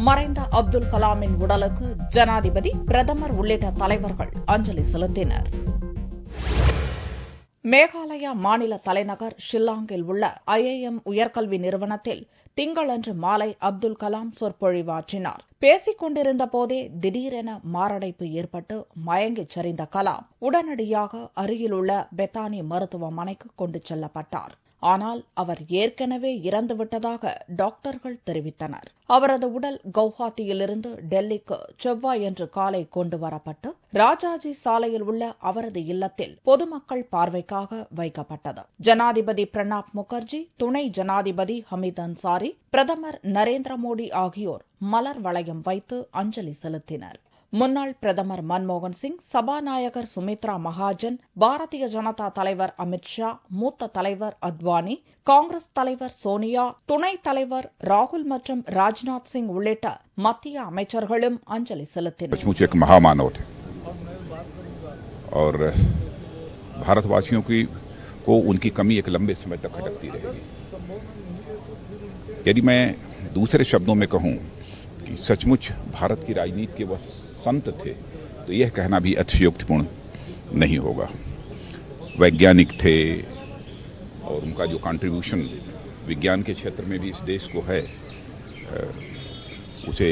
மறைந்த அப்துல் கலாமின் உடலுக்கு ஜனாதிபதி, பிரதமர் உள்ளிட்ட தலைவர்கள் அஞ்சலி செலுத்தினர். மேகாலயா மாநில தலைநகர் ஷில்லாங்கில் உள்ள IIM உயர்கல்வி நிறுவனத்தில் திங்களன்று மாலை அப்துல் கலாம் சொற்பொழிவாற்றினார். பேசிக் கொண்டிருந்த போதே திடீரென மாரடைப்பு ஏற்பட்டு மயங்கிச் சரிந்த கலாம் உடனடியாக அருகிலுள்ள பெத்தானி மருத்துவமனைக்கு கொண்டு செல்லப்பட்டார். ஆனால் அவர் ஏற்கனவே இறந்துவிட்டதாக டாக்டர்கள் தெரிவித்தனர். அவரது உடல் கவுஹாத்தியிலிருந்து டெல்லிக்கு செவ்வாயன்று காலை கொண்டு வரப்பட்டு ராஜாஜி சாலையில் உள்ள அவரது இல்லத்தில் பொதுமக்கள் பார்வைக்காக வைக்கப்பட்டது. ஜனாதிபதி பிரணாப் முகர்ஜி, துணை ஜனாதிபதி ஹமீத் அன்சாரி, பிரதமர் நரேந்திர மோடி ஆகியோர் மலர் வளையம் வைத்து அஞ்சலி செலுத்தினர். முன்னாள் பிரதமர் மன்மோகன் சிங், சபாநாயகர் சுமித்ரா மகாஜன், பாரதிய ஜனதா தலைவர் அமித் ஷா, மூத்த தலைவர் அத்வானி, காங்கிரஸ் தலைவர் சோனியா, துணைத் தலைவர் ராகுல் மற்றும் ராஜ்நாத் சிங் உள்ளிட்ட மத்திய அமைச்சர்களும் அஞ்சலி செலுத்தினர். महामानव थे और भारतवासियों को उनकी कमी एक लंबे समय तक खटकती रहेगी. यदि मैं दूसरे शब्दों में कहूं कि सचमुच भारत की राजनीति के वह संत थे, तो यह कहना भी अतिशयोक्तिपूर्ण नहीं होगा. वैज्ञानिक थे और उनका जो कंट्रीब्यूशन विज्ञान के क्षेत्र में भी इस देश को है, उसे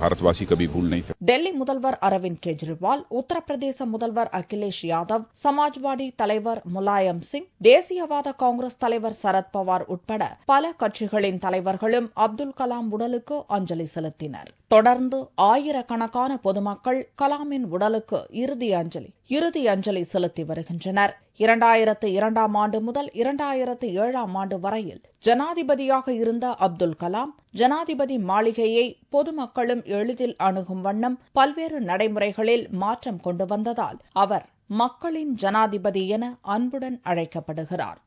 भारतवासी कभी भूल नहीं सकते. டெல்லி முதல்வர் அரவிந்த் கெஜ்ரிவால், உத்தரப்பிரதேச முதல்வர் அகிலேஷ் யாதவ், சமாஜ்வாடி தலைவர் முலாயம் சிங், தேசியவாத காங்கிரஸ் தலைவர் சரத்பவார் உட்பட பல கட்சிகளின் தலைவர்களும் அப்துல் கலாம் உடலுக்கு அஞ்சலி செலுத்தினர். தொடர்ந்து ஆயிரக்கணக்கான பொதுமக்கள் கலாமின் உடலுக்கு இறுதி அஞ்சலி செலுத்தி வருகின்றனர். 2002ஆம் ஆண்டு முதல் 2007ஆம் ஆண்டு வரையில் ஜனாதிபதியாக இருந்த அப்துல் கலாம் ஜனாதிபதி மாளிகையை பொதுமக்களும் எளிதில் அணுகும் வண்ணம் பல்வேறு நடைமுறைகளில் மாற்றம் கொண்டு வந்ததால் அவர் மக்களின் ஜனாதிபதி என அன்புடன் அழைக்கப்படுகிறார்.